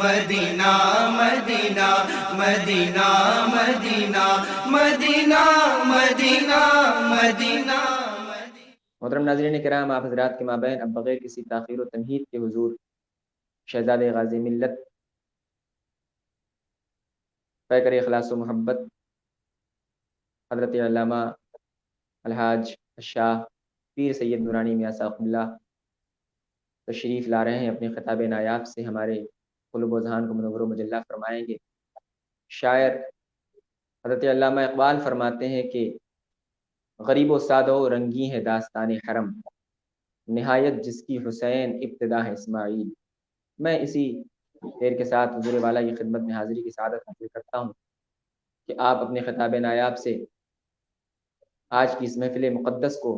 مدینہ مدینہ مدینہ مدینہ مدینہ مدینہ مدینہ۔ محترم ناظرین کرام، آپ حضرات کے مابین اب بغیر کسی تاخیر و تمہید کے حضور شہزاد غازی ملت پیکر اخلاص و محبت حضرت علامہ الحاج الشاہ پیر سید نورانی میاں ساق اللہ تشریف لا رہے ہیں۔ اپنے خطاب نایاب سے ہمارے قلوب و ذہان کو منور و مجلہ فرمائیں گے۔ شاعر حضرت علامہ اقبال فرماتے ہیں کہ غریب و سادہ و رنگی ہے داستان حرم، نہایت جس کی حسین ابتدا ہے اسماعیل۔ میں اسی شعر کے ساتھ حضور والا کی خدمت میں حاضری کی سعادت حاصل کرتا ہوں کہ آپ اپنے خطاب نایاب سے آج کی اس محفل مقدس کو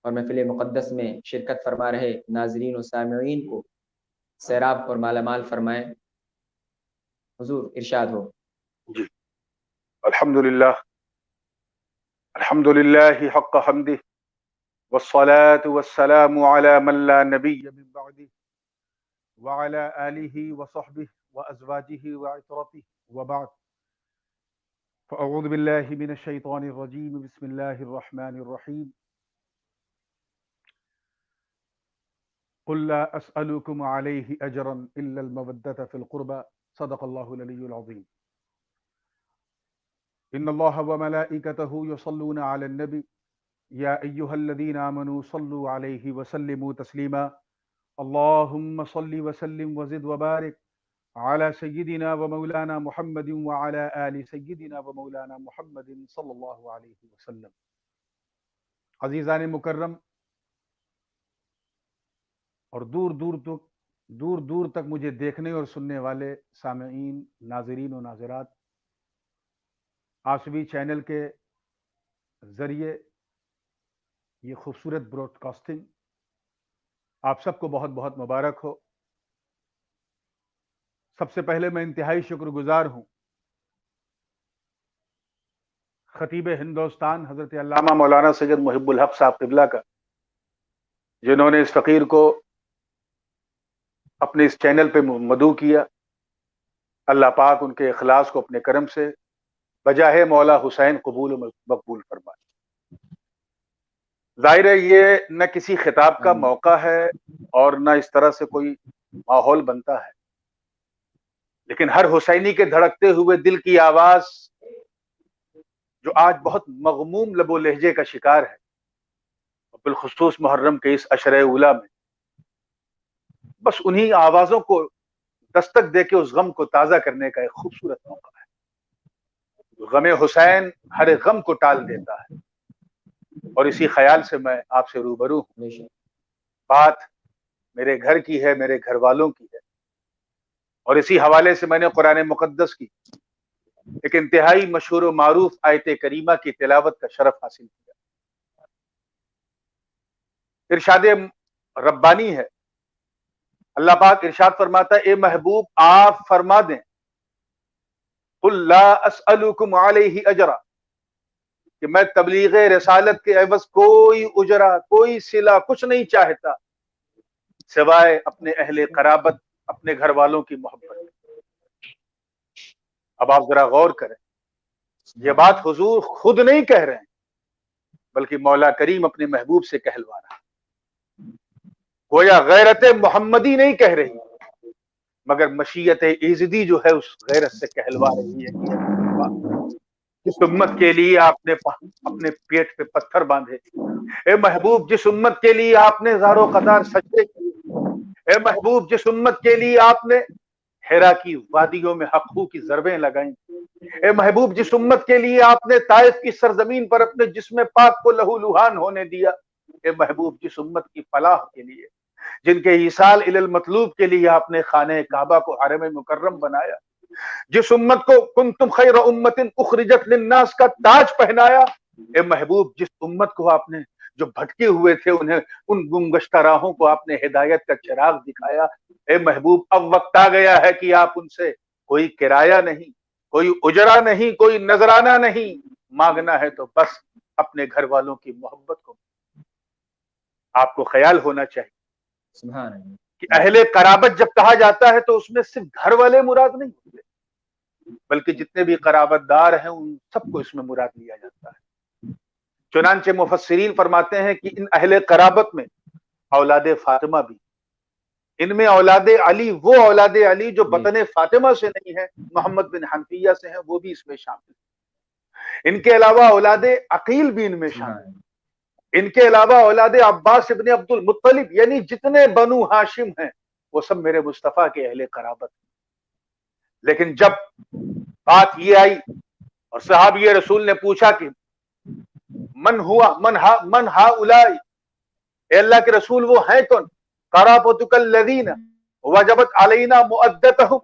اور محفل مقدس میں شرکت فرما رہے ناظرین و سامعین کو سیراب اور مالا مال فرمائیں۔ حضور ارشاد ہو۔ جی، الحمدللہ الحمدللہ حق حمدہ والصلاة والسلام على من لا نبی من بعدہ وعلى آلہ وصحبہ وازواجہ وعطرتہ وبعد، فاعوذ باللہ من الشیطان الرجیم، بسم اللہ الرحمن الرحیم۔ قل لا اسألكم علیہ اجرا الا المودة في القربى، صدق اللہ العلی العظیم۔ ان اللہ وملائکتہ یصلون علی النبی یا ایہا الذین آمنوا صلوا علیہ وسلموا تسلیما، اللہم صل وسلم وزد وبارک علی سیدنا ومولانا محمد وعلی آل سیدنا ومولانا محمد صلی اللہ علیہ وسلم۔ عزیزان مکرم اور دور دور تک مجھے دیکھنے اور سننے والے سامعین، ناظرین و ناظرات، آسوی چینل کے ذریعے یہ خوبصورت براڈ کاسٹنگ آپ سب کو بہت بہت مبارک ہو۔ سب سے پہلے میں انتہائی شکر گزار ہوں خطیب ہندوستان حضرت علامہ مولانا سید محب الحق صاحب قبلہ کا، جنہوں نے اس فقیر کو اپنے اس چینل پہ مدعو کیا۔ اللہ پاک ان کے اخلاص کو اپنے کرم سے بجاہ مولا حسین قبول و مقبول فرمائے۔ ظاہر ہے یہ نہ کسی خطاب کا موقع ہے اور نہ اس طرح سے کوئی ماحول بنتا ہے، لیکن ہر حسینی کے دھڑکتے ہوئے دل کی آواز جو آج بہت مغموم لب و لہجے کا شکار ہے، بالخصوص محرم کے اس عشرہ اولیٰ میں، بس انہی آوازوں کو دستک دے کے اس غم کو تازہ کرنے کا ایک خوبصورت موقع ہے۔ غم حسین ہر غم کو ٹال دیتا ہے، اور اسی خیال سے میں آپ سے روبرو ہوں۔ بات میرے گھر کی ہے، میرے گھر والوں کی ہے، اور اسی حوالے سے میں نے قرآن مقدس کی ایک انتہائی مشہور و معروف آیت کریمہ کی تلاوت کا شرف حاصل کیا۔ ارشاد ربانی ہے، اللہ پاک ارشاد فرماتا ہے، اے محبوب آپ فرما دیں، قل لا اسألکم علیہ اجرا، کہ میں تبلیغ رسالت کے عوض کوئی اجرا، کوئی صلہ، کچھ نہیں چاہتا سوائے اپنے اہل قرابت، اپنے گھر والوں کی محبت۔ اب آپ ذرا غور کریں، یہ بات حضور خود نہیں کہہ رہے ہیں، بلکہ مولا کریم اپنے محبوب سے کہلوا رہا ہے۔ گویا غیرت محمدی نہیں کہہ رہی، مگر مشیت ایزدی جو ہے اس غیرت سے کہلوا رہی ہے کہ جس امت کے لیے آپ نے اپنے پیٹ پہ پتھر باندھے، اے محبوب جس امت کے لیے آپ نے زار و قطار سجدے کیے، اے محبوب جس امت کے لیے آپ نے حرا کی وادیوں میں حقوق کی ضربیں لگائیں، اے محبوب جس امت کے لیے آپ نے طائف کی سرزمین پر اپنے جسم پاک کو لہو لہان ہونے دیا، اے محبوب جس امت کی فلاح کے لیے، جن کے ایصال الی المطلوب کے لیے آپ نے خانہ کعبہ کو حرم مکرم بنایا، جس امت کو کنتم خیر امت اخرجت للناس کا تاج پہنایا، اے محبوب جس امت کو آپ نے جو بھٹکے ہوئے تھے انہیں ان گمگشتہ راہوں کو آپ نے ہدایت کا چراغ دکھایا، اے محبوب اب وقت آ گیا ہے کہ آپ ان سے کوئی کرایہ نہیں، کوئی اجرا نہیں، کوئی نذرانہ نہیں مانگنا ہے، تو بس اپنے گھر والوں کی محبت کو۔ آپ کو خیال ہونا چاہیے سبحان اللہ، کہ اہل قرابت جب کہا جاتا ہے تو اس میں صرف گھر والے مراد نہیں ہوتے، بلکہ جتنے بھی قرابت دار ہیں ان سب کو اس میں مراد لیا جاتا ہے۔ چنانچہ مفسرین فرماتے ہیں کہ ان اہل قرابت میں اولاد فاطمہ بھی، ان میں اولاد علی، وہ اولاد علی جو بطن فاطمہ سے نہیں ہے، محمد بن حنفیہ سے ہیں، وہ بھی اس میں شامل ہیں۔ ان کے علاوہ اولاد عقیل بھی ان میں شامل ہیں، ان کے علاوہ اولاد عباس ابن عبد المطلب، یعنی جتنے بنو ہاشم ہیں وہ سب میرے مصطفیٰ کے اہل قرابت ہیں۔ لیکن جب بات یہ آئی اور صحابی رسول نے پوچھا کہ من ہؤلاء، اے اللہ کے رسول وہ ہیں کون؟ قرابتک الذین وجبت علینا مؤدتہم،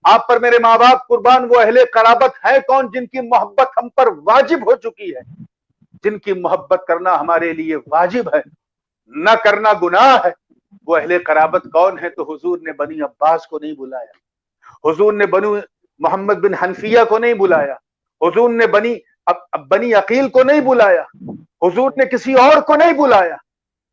آپ پر میرے ماں باپ قربان وہ اہل قرابت ہیں کون جن کی محبت ہم پر واجب ہو چکی ہے، جن کی محبت کرنا ہمارے لیے واجب ہے، نہ کرنا گناہ ہے، وہ اہل قرابت کون ہے؟ تو حضور نے بنی عباس کو نہیں بلایا، حضور نے بنو محمد بن حنفیہ کو نہیں بلایا، حضور نے بنی عقیل کو نہیں بلایا، حضور نے کسی اور کو نہیں بلایا،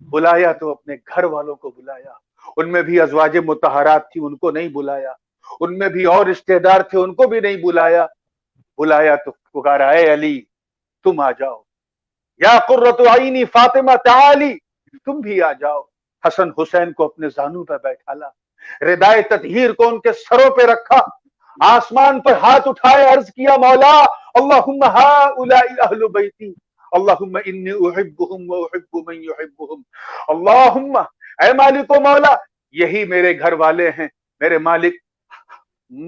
بلایا تو اپنے گھر والوں کو بلایا۔ ان میں بھی ازواج مطہرات تھی، ان کو نہیں بلایا، ان میں بھی اور رشتہ دار تھے، ان کو بھی نہیں بلایا، بلایا تو پکارا اے علی تم آ جاؤ، یا قرۃ عینی فاطمہ تعالی، تم بھی آ جاؤ۔ حسن حسین کو اپنے زانوں پہ بیٹھالا، ردائے تطہیر کو ان کے سروں پہ رکھا، آسمان پر ہاتھ اٹھائے عرض کیا مولا اللہم ہؤلاء اہل بیتی، اللہم انی احبہم واحب من یحبہم، اللہم اے مالک و مولا یہی میرے گھر والے ہیں، میرے مالک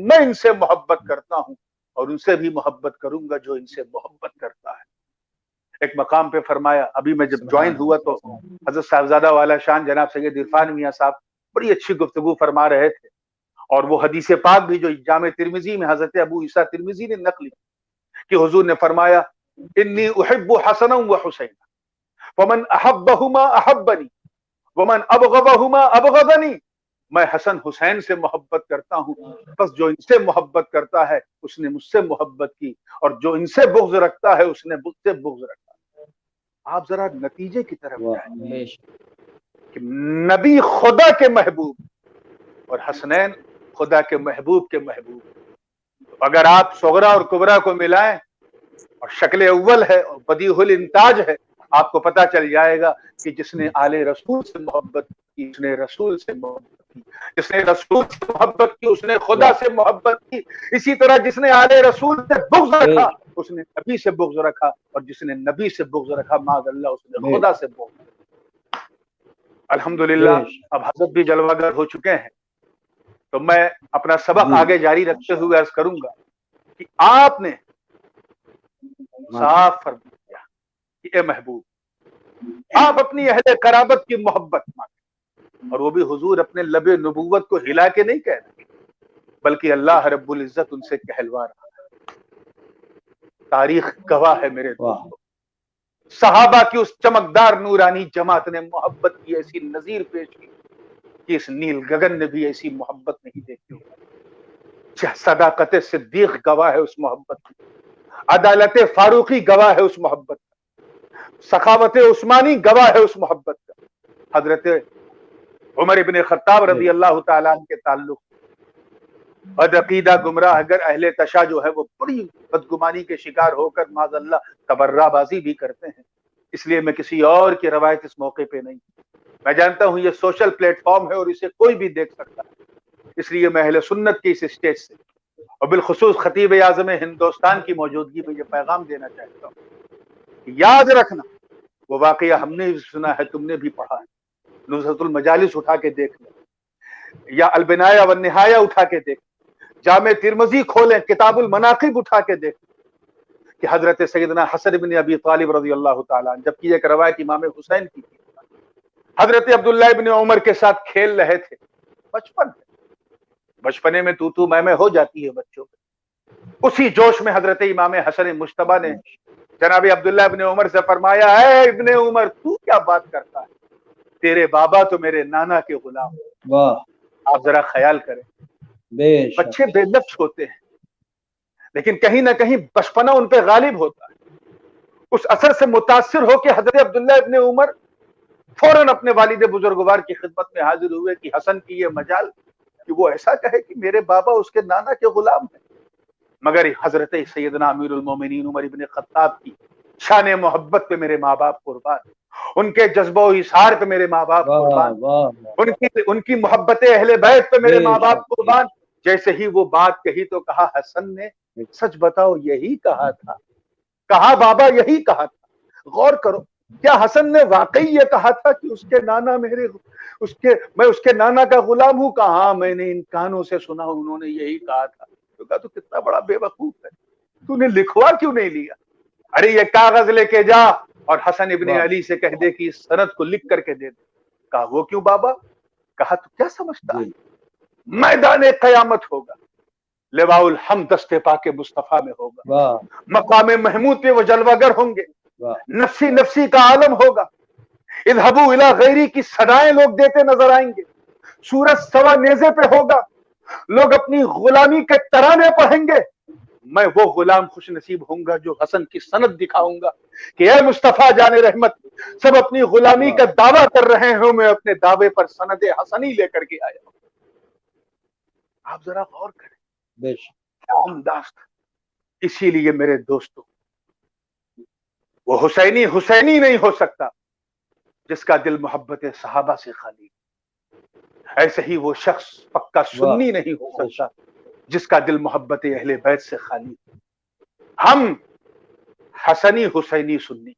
میں ان سے محبت کرتا ہوں اور ان سے بھی محبت کروں گا جو ان سے محبت کرتا ہے۔ ایک مقام پہ فرمایا، ابھی میں جب جوائن ہوا تو حضرت صاحبزادہ والا شان جناب سید عرفان میاں صاحب بڑی اچھی گفتگو فرما رہے تھے، اور وہ حدیث پاک بھی جو جامع ترمذی میں حضرت ابو عیسیٰ ترمذی نے نقل کی کہ حضور نے فرمایا انی احب حسنا و حسینا ومن احبہما احبنی ومن ابغضہما ابغضنی، میں حسن حسین سے محبت کرتا ہوں، بس جو ان سے محبت کرتا ہے اس نے مجھ سے محبت کی، اور جو ان سے بغض رکھتا ہے اس نے مجھ سے بغض رکھا۔ آپ ذرا نتیجے کی طرف جائیں کہ نبی خدا کے محبوب اور حسنین خدا کے محبوب کے محبوب، اگر آپ صغرا اور کبرا کو ملائیں اور شکل اول ہے اور بدیع الانتاج ہے، آپ کو پتہ چل جائے گا کہ جس نے آل رسول سے محبت کی اس نے رسول سے محبت کی، جس نے رسول سے محبت کی اس نے خدا سے محبت کی، اسی طرح جس نے آل رسول سے بغض رکھا اس نے نبی سے بغض رکھا، اور جس نے نبی سے بغض رکھا معاذ اللہ اس نے خدا سے بغض رکھا۔ الحمدللہ اب حضرت بھی جلوہ گر ہو چکے ہیں، تو میں اپنا سبق آگے جاری رکھتے ہوئے عرض کروں گا کہ آپ نے صاف فرما دیا کہ اے محبوب آپ اپنی اہل قرابت کی محبت مانگیں، اور وہ بھی حضور اپنے لب نبوت کو ہلا کے نہیں کہہ رہے، بلکہ اللہ رب العزت ان سے کہلوا رہا ہے۔ تاریخ گواہ ہے میرے دوستو، صحابہ کی اس چمکدار نورانی جماعت نے محبت کی ایسی نظیر پیش کی کہ اس نیل گگن نے بھی ایسی محبت نہیں دیکھی ہوگی۔ صداقت صدیق گواہ ہے اس محبت کی، عدالت فاروقی گواہ ہے اس محبت کا، سخاوت عثمانی گواہ ہے اس محبت کا۔ حضرت عمر ابن خطاب رضی اللہ تعالیٰ عنہ کے تعلق بدعقیدہ گمراہ اگر اہل تشا جو ہے وہ بڑی بدگمانی کے شکار ہو کر معاذ اللہ تبرہ بازی بھی کرتے ہیں، اس لیے میں کسی اور کی روایت اس موقع پہ نہیں، میں جانتا ہوں یہ سوشل پلیٹ فارم ہے اور اسے کوئی بھی دیکھ سکتا ہے، اس لیے میں اہل سنت کی اس اسٹیج سے اور بالخصوص خطیب اعظم ہندوستان کی موجودگی میں یہ پیغام دینا چاہتا ہوں کہ یاد رکھنا وہ واقعہ ہم نے بھی سنا ہے، تم نے بھی پڑھا ہے، نزہۃ المجالس اٹھا کے دیکھ لیں، یا البنایہ والنہایہ اٹھا کے دیکھ، جامع ترمذی کھولیں، کتاب المناقب اٹھا کے دیکھ کہ حضرت سیدنا حسن بن ابی طالب رضی اللہ تعالیٰ عنہ، جبکہ ایک روایت امام حسین کی تھی، حضرت عبداللہ ابن عمر کے ساتھ کھیل رہے تھے، بچپنے میں تو میں ہو جاتی ہے بچوں میں، اسی جوش میں حضرت امام حسن مجتبیٰ نے جناب عبداللہ ابن عمر سے فرمایا اے ابن عمر تو کیا بات کرتا ہے، تیرے بابا تو میرے نانا کے غلام۔ واہ، آپ ذرا خیال کریں، بچے بے نفس ہوتے ہیں لیکن کہیں نہ کہیں بچپنا ان پہ غالب ہوتا ہے، اس اثر سے متاثر ہو کے حضرت عبداللہ ابن عمر فوراً اپنے والد بزرگوار کی خدمت میں حاضر ہوئے کہ حسن کی یہ مجال کہ وہ ایسا کہے کہ میرے بابا اس کے نانا کے غلام ہیں. مگر حضرت سیدنا امیر المومنین عمر ابن خطاب کی شان محبت پہ میرے ماں باپ قربان، ان کے جذبہ و اظہار پہ میرے ماں باپ قربان، ان کی محبت اہل بیت پہ میرے ماں باپ قربان. جیسے ہی وہ بات کہی تو کہا حسن نے سچ بتاؤ یہی کہا تھا؟ کہا بابا یہی کہا تھا. غور کرو، کیا حسن نے واقعی یہ کہا تھا کہ اس کے نانا میں اس کے نانا کا غلام ہوں؟ کہا میں نے ان کانوں سے سنا انہوں نے یہی کہا تھا. تو کہا تو کتنا بڑا بے وقوف ہے، تو نے لکھوا کیوں نہیں لیا؟ ارے یہ کاغذ لے کے جا اور حسن ابن علی سے کہہ دے کہ اس سند کو لکھ کر کے دے دے. کہا وہ کیوں بابا؟ کہا تو کیا سمجھتا ہے میدان قیامت ہوگا، لواء الحمد دستے پاک مصطفیٰ میں ہوگا، مقام محمود پہ وہ جلوہ گر ہوں گے، نفسی نفسی کا عالم ہوگا، اذهبوا الی غیری کی صدائیں لوگ دیتے نظر آئیں گے، سورج سوا نیزے پہ ہوگا، لوگ اپنی غلامی کے ترانے پڑھیں گے. میں وہ غلام خوش نصیب ہوں گا جو حسن کی سند دکھاؤں گا کہ اے مصطفیٰ جان رحمت، سب اپنی غلامی کا دعویٰ کر رہے ہوں، میں اپنے دعوے پر سند حسنی لے کر کے آیا ہوں. آپ ذرا غور کریں کیا انداز تھا. اسی لیے میرے دوستو، وہ حسینی حسینی نہیں ہو سکتا جس کا دل محبت صحابہ سے خالی. ایسے ہی وہ شخص پکا سنی نہیں ہو سکتا جس کا دل محبت اہل بیت سے خالی. ہم حسنی حسینی سنی.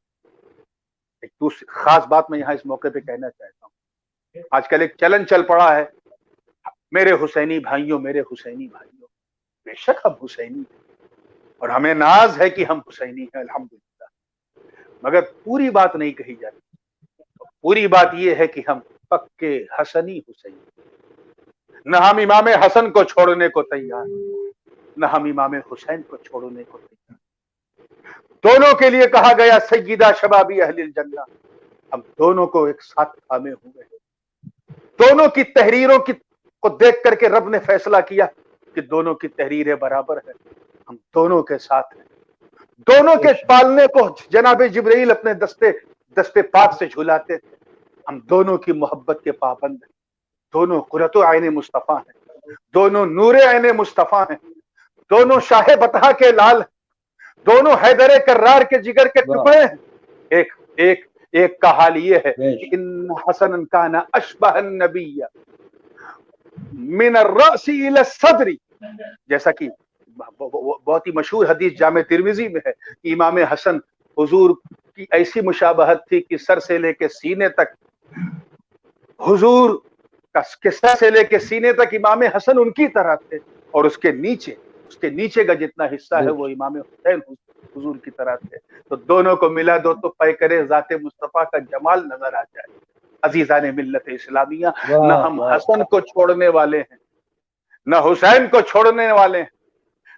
ایک دوسری خاص بات میں یہاں اس موقع پہ کہنا چاہتا ہوں، آج کل ایک چلن چل پڑا ہے، میرے حسینی بھائیوں میرے حسینی بھائیوں. بے شک ہم حسینی ہیں اور ہمیں ناز ہے کہ ہم حسینی ہیں الحمدللہ، مگر پوری بات نہیں کہی جاتی. پوری بات یہ ہے کہ ہم پکے حسنی حسینی. نہ ہم امام حسن کو چھوڑنے کو تیار، نہ ہم امام حسین کو چھوڑنے کو تیار. دونوں کے لیے کہا گیا سیدہ شبابی اہل الجنہ. ہم دونوں کو ایک ساتھ تھامے ہوئے ہیں. دونوں کی تحریروں کو دیکھ کر کے رب نے فیصلہ کیا کہ دونوں کی تحریریں برابر ہیں. ہم دونوں کے ساتھ ہیں. دونوں کے پالنے کو جناب جبرائیل اپنے دستے پاک سے جھلاتے تھے. ہم دونوں کی محبت کے پابند ہیں. دونوں قرۃ عین مصطفیٰ ہیں، دونوں نور عین مصطفیٰ ہیں، دونوں شاہ بطحہ کے لال ہیں، دونوں حیدر کرار کے جگر کے ٹکڑے ہیں. ایک کا حال یہ ہے کہ ان حسن کان اشبہ النبی من الرأس الى الصدر، جیسا کہ بہت ہی مشہور حدیث جامع ترمذی میں ہے کہ امام حسن حضور کی ایسی مشابہت تھی کہ سر سے لے کے سینے تک، حضور کے سر سے لے کے سینے تک امام حسن ان کی طرح تھے، اور اس کے نیچے کا جتنا حصہ ہے وہ امام حسین حضور کی طرح تھے. تو دونوں کو ملا دو تو پیکرے ذات مصطفیٰ کا جمال نظر آ جائے. عزیزان ملت اسلامیہ، نہ ہم حسن کو چھوڑنے والے ہیں، نہ حسین کو چھوڑنے والے ہیں،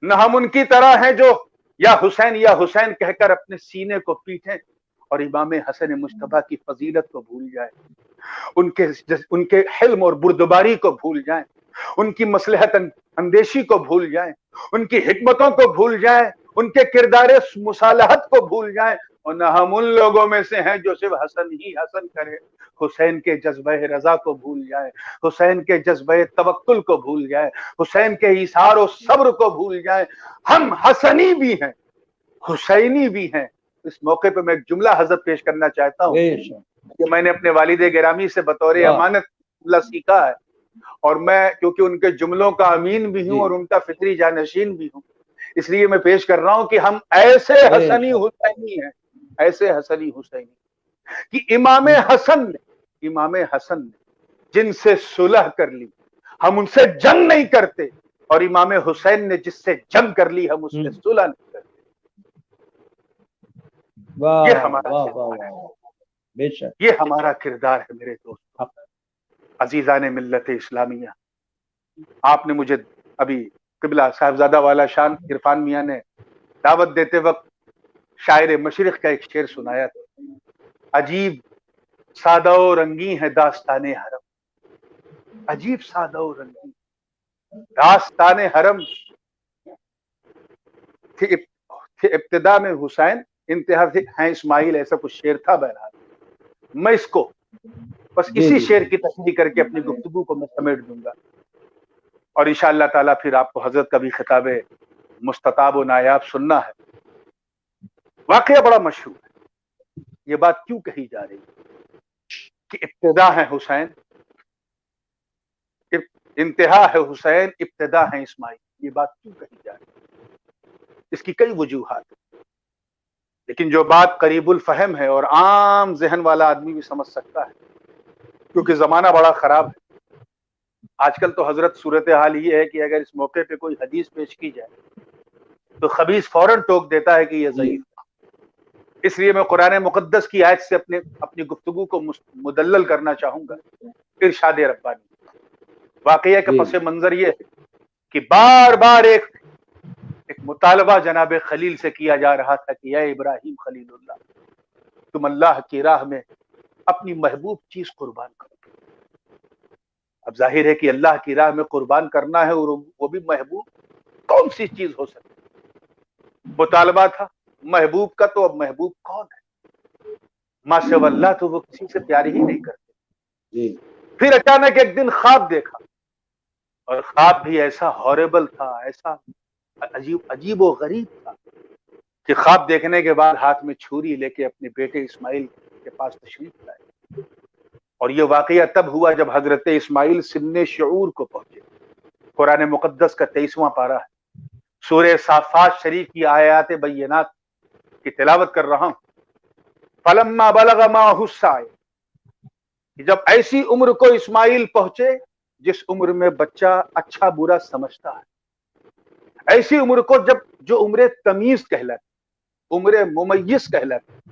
نہ ہم ان کی طرح ہیں جو یا حسین کہہ کر اپنے سینے کو پیٹیں اور امام حسن مصطفیٰ کی فضیلت کو بھول جائیں، ان کے حلم اور بردباری کو بھول جائیں، ان کی مصلحت اندیشی کو بھول جائیں، ان کی حکمتوں کو بھول جائیں، ان کے کردار مصالحت کو بھول جائیں. اور نہ ہم ان لوگوں میں سے ہیں جو صرف حسن ہی حسن کرے، حسین کے جذبہ رضا کو بھول جائے، حسین کے جذبہ توکل کو بھول جائے، حسین کے ایثار و صبر کو بھول جائے. ہم حسنی بھی ہیں، حسینی بھی ہیں. اس موقع پہ میں ایک جملہ حضرت پیش کرنا چاہتا ہوں کہ میں نے اپنے والد گرامی سے بطور امانت اللہ سیکھا ہے، اور میں کیونکہ ان کے جملوں کا امین بھی ہوں اور ان کا فطری جانشین بھی ہوں، اس لیے میں پیش کر رہا ہوں کہ ہم ایسے حسنی حسینی ہیں، ایسے حسنی حسینی کہ امام حسن نے جن سے صلح کر لی ہم ان سے جنگ نہیں کرتے، اور امام حسین نے جس سے جنگ کر لی ہم اس سے صلح نہیں کرتے. یہ ہمارا کردار ہے میرے دوست عزیزان ملت اسلامیہ. آپ نے مجھے ابھی قبلہ صاحبزادہ والا شان عرفان میاں نے دعوت دیتے وقت شاعر مشرق کا ایک شعر سنایا تھا. عجیب سادہ و رنگی ہے داستان حرم، عجیب سادہ و رنگی داستان حرم. ابتدا میں حسین، انتہا ہیں اسماعیل، ایسا کچھ شعر تھا. بہرحال میں اس کو بس اسی شعر کی تصریح کر کے اپنی گفتگو کو میں سمیٹ دوں گا، اور انشاءاللہ تعالیٰ پھر آپ کو حضرت کا بھی خطاب مستطاب و نایاب سننا ہے۔ واقعہ بڑا مشہور ہے، یہ بات کیوں کہی جا رہی ہے کہ ابتدا ہے حسین، انتہا ہے حسین، ابتدا ہے اسماعیل، یہ بات کیوں کہی جا رہی ہے؟ اس کی کئی وجوہات ہیں، لیکن جو بات قریب الفہم ہے اور عام ذہن والا آدمی بھی سمجھ سکتا ہے، کیونکہ زمانہ بڑا خراب ہے۔ آج کل تو حضرت صورتحال یہ ہے کہ اگر اس موقع پہ کوئی حدیث پیش کی جائے تو خبیث فوراً ٹوک دیتا ہے کہ یہ ضعیف ہے۔ اس لیے میں قرآن مقدس کی آیت سے اپنی گفتگو کو مدلل کرنا چاہوں گا۔ ارشاد ربانی، واقعہ کا پس منظر یہ ہے کہ بار بار ایک مطالبہ جناب خلیل سے کیا جا رہا تھا کہ اے ابراہیم خلیل اللہ، تم اللہ کی راہ میں اپنی محبوب چیز قربان کرو۔ اب ظاہر ہے کہ اللہ کی راہ میں قربان کرنا ہے، اور وہ بھی محبوب کون سی چیز ہو سکتی؟ مطالبہ تھا محبوب کا، تو اب محبوب کون ہے؟ ماشاء اللہ تو وہ کسی سے پیار ہی نہیں کرتے۔ پھر اچانک ایک دن خواب دیکھا، اور خواب بھی ایسا ہاربل تھا، ایسا عجیب و غریب تھا کہ خواب دیکھنے کے بعد ہاتھ میں چھری لے کے اپنے بیٹے اسماعیل کے پاس تشریف لائے۔ اور یہ واقعہ تب ہوا جب حضرت اسماعیل سن شعور کو پہنچے۔ قرآن مقدس کا 23واں پارہ ہے، سورہ صافات شریف کی آیات بینات کی تلاوت کر رہا ہوں۔ فلما بلغ معه السعی، جب ایسی عمر کو اسماعیل پہنچے جس عمر میں بچہ اچھا برا سمجھتا ہے، ایسی عمر کو جو عمر تمیز کہلاتی، عمر ممیز کہلاتی،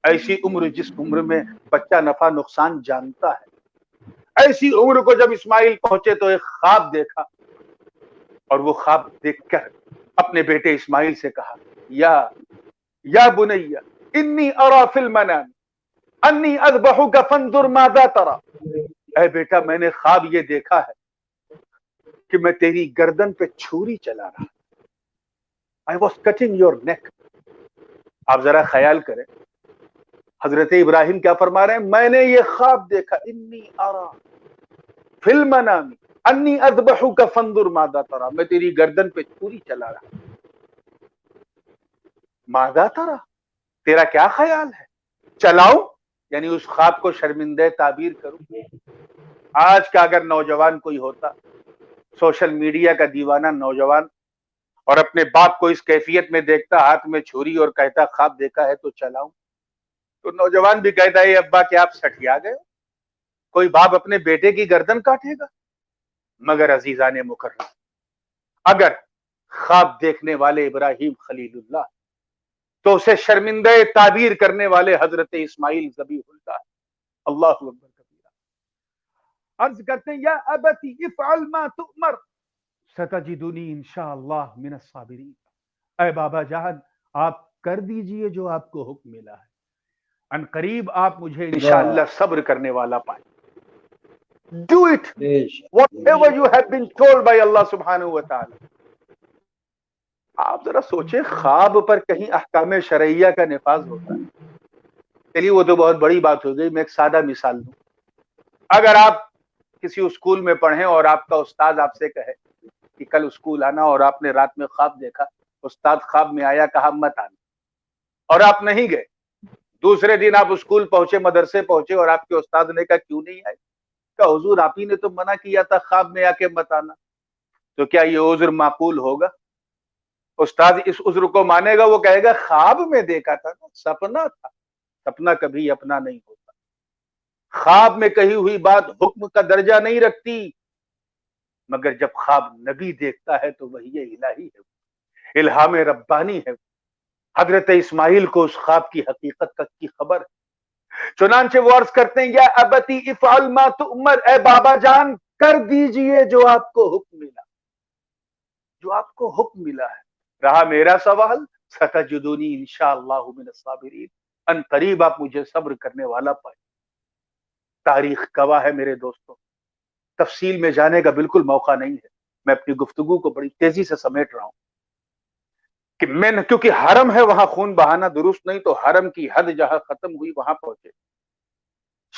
ایسی عمر جس عمر میں بچہ نفع نقصان جانتا ہے، ایسی عمر کو جب اسماعیل پہنچے تو ایک خواب دیکھا، اور وہ خواب دیکھ کر اپنے بیٹے اسماعیل سے کہا، یا بنی انی ارا فی المنام انی اذبحک فانظر ماذا تری، اے بیٹا میں نے خواب یہ دیکھا ہے کہ میں تیری گردن پہ چھری چلا رہا، I was cutting your neck۔ آپ ذرا خیال کریں، حضرت ابراہیم کیا فرما رہے ہیں؟ میں نے یہ خواب دیکھا، انی ارا فی المنام انی اذبحک فانظر ماذا تری، میں تیری گردن پہ چھری چلا رہا، ماذا تری، تیرا کیا خیال ہے؟ چلاؤں، یعنی اس خواب کو شرمندہ تعبیر کروں۔ آج کا اگر نوجوان کوئی ہوتا، سوشل میڈیا کا دیوانہ نوجوان، اور اپنے باپ کو اس کیفیت میں دیکھتا ہاتھ میں چھری اور کہتا خواب دیکھا ہے تو چلاؤں، تو نوجوان بھی کہتا ہے ابا کیا آپ سٹیا گئے؟ کوئی باپ اپنے بیٹے کی گردن کاٹے گا؟ مگر عزیزان مکرم، اگر خواب دیکھنے والے ابراہیم خلیل اللہ تو اسے شرمندہ تعبیر کرنے والے حضرت اسماعیل ذبیح اللہ، اللہ اکبر کبیرہ۔ عرض کرتے ہیں یا ابتی افعل ما تؤمر ستجدنی انشاءاللہ من الصابرین، اے بابا جان آپ کر دیجئے جو آپ کو حکم ملا ہے، ان قریب آپ مجھے انشاءاللہ صبر کرنے والا پائیں۔ Do it whatever you have been told by Allah subhanahu wa ta'ala۔ آپ ذرا سوچیں، خواب پر کہیں احکام شرعیہ کا نفاذ ہوتا ہے؟ چلیے وہ تو بہت بڑی بات ہو گئی، میں ایک سادہ مثال دوں۔ اگر آپ کسی اسکول میں پڑھیں اور آپ کا استاد آپ سے کہے کہ کل اسکول آنا، اور آپ نے رات میں خواب دیکھا، استاد خواب میں آیا کہا مت آنا، اور آپ نہیں گئے، دوسرے دن آپ اسکول پہنچے، مدرسے پہنچے، اور آپ کے استاد نے کہا کیوں نہیں آئے؟ کہا حضور آپ ہی نے تو منع کیا تھا خواب میں آ کے مت آنا، تو کیا یہ عذر معقول ہوگا؟ استاد اس عذر کو مانے گا؟ وہ کہے گا خواب میں دیکھا تھا، سپنا تھا، سپنا کبھی اپنا نہیں ہوتا، خواب میں کہی ہوئی بات حکم کا درجہ نہیں رکھتی، مگر جب خواب نبی دیکھتا ہے تو وحی الہی ہے، الہام ربانی ہے۔ حضرت اسماعیل کو اس خواب کی حقیقت کی خبر ہے، چنانچہ وہ عرض کرتے ہیں یا ابتی افعل ما تؤمر، اے بابا جان کر دیجئے جو آپ کو حکم ملا، جو آپ کو حکم ملا ہے۔ رہا میرا سوال، ستجدنی انشاءاللہ من الصابرین، ان قریب آپ مجھے صبر کرنے والا پائیں۔ تاریخ گواہ ہے میرے دوستوں، تفصیل میں جانے کا بالکل موقع نہیں ہے، میں اپنی گفتگو کو بڑی تیزی سے سمیٹ رہا ہوں کہ کیونکہ حرم ہے وہاں خون بہانا درست نہیں، تو حرم کی حد جہاں ختم ہوئی وہاں پہنچے۔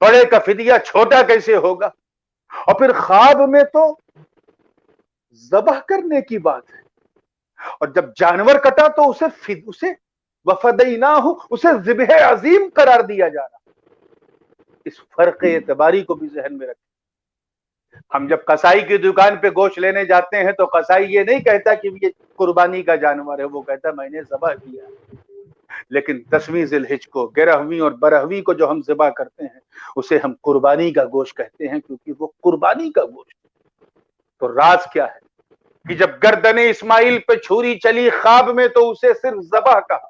بڑے کا فدیہ چھوٹا کیسے ہوگا؟ اور پھر خواب میں تو ذبح کرنے کی بات ہے، اور جب جانور کٹا تو اسے وفدیناہ، اسے ذبح عظیم قرار دیا جا رہا۔ اس فرق اعتباری کو بھی ذہن میں رکھیں۔ ہم جب قصائی کی دکان پہ گوشت لینے جاتے ہیں تو قصائی یہ نہیں کہتا کہ یہ قربانی کا جانور ہے، وہ کہتا میں نے ذبح کیا۔ لیکن 10ویں ذی الحج کو، 11ویں اور 12ویں کو جو ہم ذبح کرتے ہیں اسے ہم قربانی کا گوشت کہتے ہیں، کیونکہ وہ قربانی کا گوشت۔ تو راز کیا ہے کہ جب گردن اسماعیل پہ چھری چلی خواب میں تو اسے صرف ذبح کہا،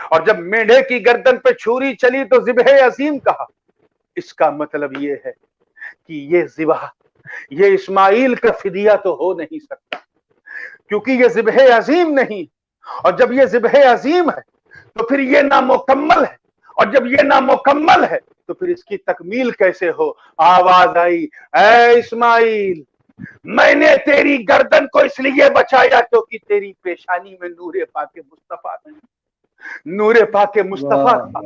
اور جب مینڈھے کی گردن پہ چھری چلی تو ذبح عظیم کہا۔ اس کا مطلب یہ ہے کہ یہ ذبح، یہ اسماعیل کا فدیہ تو ہو نہیں سکتا، کیونکہ یہ ذبح عظیم نہیں، اور جب یہ ذبح عظیم ہے تو پھر یہ نامکمل ہے، اور جب یہ نامکمل ہے تو پھر اس کی تکمیل کیسے ہو؟ آواز آئی، اے اسماعیل، میں نے تیری گردن کو اس لیے بچایا کیونکہ تیری پیشانی میں نور پاک مصطفیٰ ہے، نور پاک مصطفیٰ تھا۔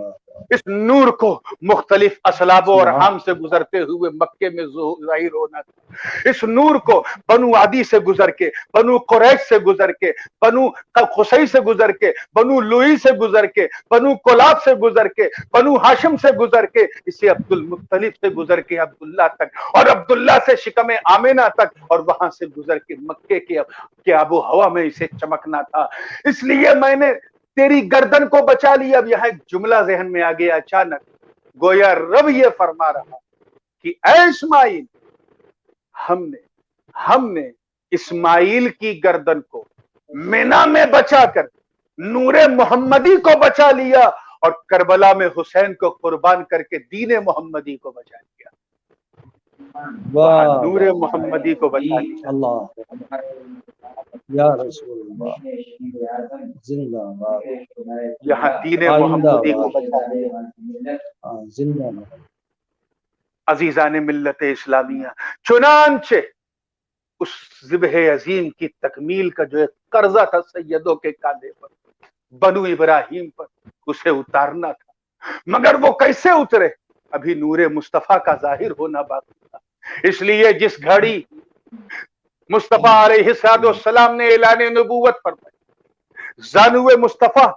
اس نور کو مختلف اسلاب اور ارحام سے گزرتے ہوئے مکے میں ظاہر ہونا تھا۔ اس نور کو بنو عدی سے گزر کے، بنو قریش سے گزر کے، بنو قصی سے گزر کے، بنو لوئی سے گزر کے، بنو کلاب سے گزر کے، بنو ہاشم سے گزر کے، اسے عبد المطلب سے گزر کے عبداللہ تک، اور عبداللہ سے شکم آمنہ تک، اور وہاں سے گزر کے مکے کے آب و ہوا میں اسے چمکنا تھا۔ اس لیے میں نے تیری گردن کو بچا لیا۔ اب یہاں ایک جملہ ذہن میں آ گیا اچانک، گویا رب یہ فرما رہا کہ اے اسماعیل، ہم نے اسماعیل کی گردن کو مینا میں بچا کر نور محمدی کو بچا لیا، اور کربلا میں حسین کو قربان کر کے دین محمدی کو بچا لیا، نور محمدی کو بچا لیا۔ اللہ یا رسول اللہ زندہ باد، یہاں دین محمدی کو بچا لیا۔ زندہ باد عزیزان ملت اسلامیہ، چنانچہ اس ذبح عظیم کی تکمیل کا جو ایک قرضہ تھا سیدوں کے کاندھے پر، بنو ابراہیم پر، اسے اتارنا تھا، مگر وہ کیسے اترے؟ ابھی نور مصطفیٰ کا ظاہر ہونا باقی تھا۔ اس لیے جس گھڑی مصطفیٰ علیہ السلام نے اعلان نبوت فرمائی، زانو مصطفیٰ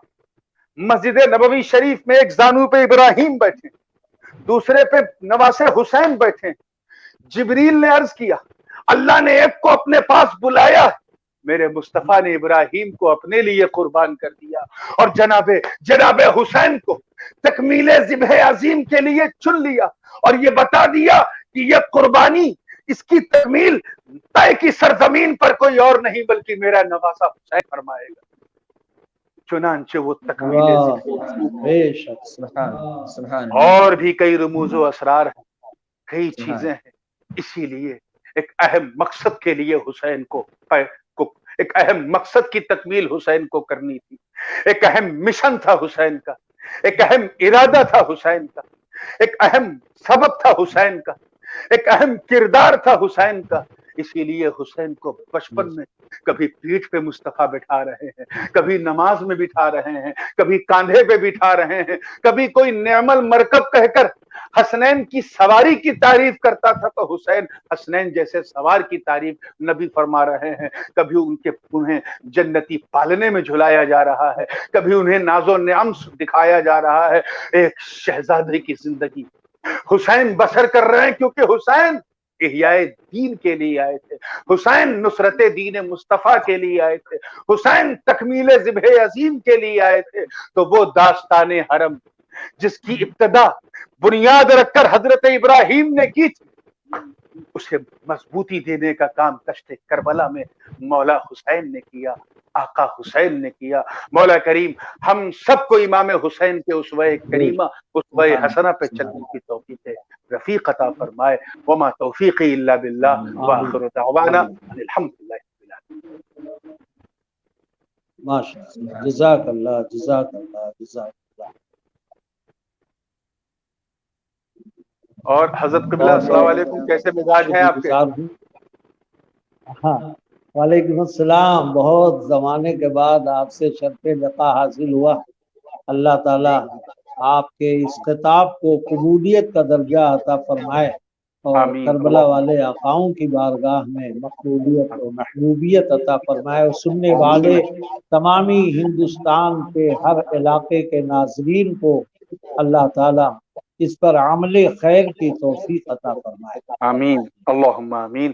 مسجد نبوی شریف میں ایک زانو پہ ابراہیم بیٹھے، دوسرے پہ نواسے حسین بیٹھے، جبریل نے عرض کیا اللہ نے ایک کو اپنے پاس بلایا، میرے مصطفیٰ نے ابراہیم کو اپنے لیے قربان کر دیا، اور جناب حسین کو تکمیل ذبح عظیم کے لیے چن لیا، اور یہ بتا دیا کہ یہ قربانی، اس کی تکمیل طے کی سرزمین پر کوئی اور نہیں بلکہ میرا نواسہ حسین فرمائے گا۔ چنانچہ وہ تکمیل ذبح عظیم، بے شک سبحان اور بھی کئی رموز و اسرار ہیں، کئی چیزیں ہیں۔ اسی لیے ایک اہم مقصد کے لیے حسین کو ایک اہم مقصد کی تکمیل حسین کو کرنی تھی، ایک اہم مشن تھا حسین کا، ایک اہم ارادہ تھا حسین کا، ایک اہم سبب تھا حسین کا، ایک اہم کردار تھا حسین کا۔ اسی لیے حسین کو بچپن میں کبھی پیٹھ پہ مصطفیٰ بٹھا رہے ہیں، کبھی نماز میں بٹھا رہے ہیں، کبھی کاندھے پہ بٹھا رہے ہیں، کبھی کوئی نعم المرکب کہہ کر حسنین کی سواری کی تعریف کرتا تھا تو حسین حسنین جیسے سوار کی تعریف نبی فرما رہے ہیں، کبھی انہیں جنتی پالنے میں جھلایا جا رہا ہے، کبھی انہیں ناز و نعم دکھایا جا رہا ہے۔ ایک شہزادے کی زندگی حسین بسر کر رہے ہیں، کیونکہ حسین احیاء دین کے لیے آئے تھے، حسین نصرت دین مصطفیٰ کے لیے آئے تھے، حسین تکمیل ذبح عظیم کے لیے آئے تھے۔ تو وہ داستان حرم جس کی ابتدا بنیاد رکھ کر حضرت ابراہیم نے کی تھی، اسے مضبوطی دینے کا کام دشت کربلا میں مولا حسین نے کیا، آقا حسین نے کیا۔ مولا کریم ہم سب کو امام حسین کے اسوہ کریمہ، اسوہ حسنہ پہ چلنے کی توفیق رفیق عطا فرمائے۔ وما توفیقی الا باللہ، وآخر دعوانا ان الحمدللہ رب العالمین۔ ماشاءاللہ، جزاک اللہ، جزاک اللہ، جزاک اللہ۔ اور حضرت قبلہ السلام علیکم، کیسے مزاج ہیں آپ کے؟ ہاں وعلیکم السلام، بہت زمانے کے بعد آپ سے شرف لقا حاصل ہوا۔ اللہ تعالیٰ آپ کے اس خطاب کو قبولیت کا درجہ عطا فرمائے اور آمین کربلا والے آقاؤں کی بارگاہ میں مقبولیت اور محبوبیت عطا فرمائے، اور سننے والے تمامی ہندوستان کے ہر علاقے کے ناظرین کو اللہ تعالیٰ اس پر عمل خیر کی توفیق عطا فرمائے۔ آمین اللہم آمین۔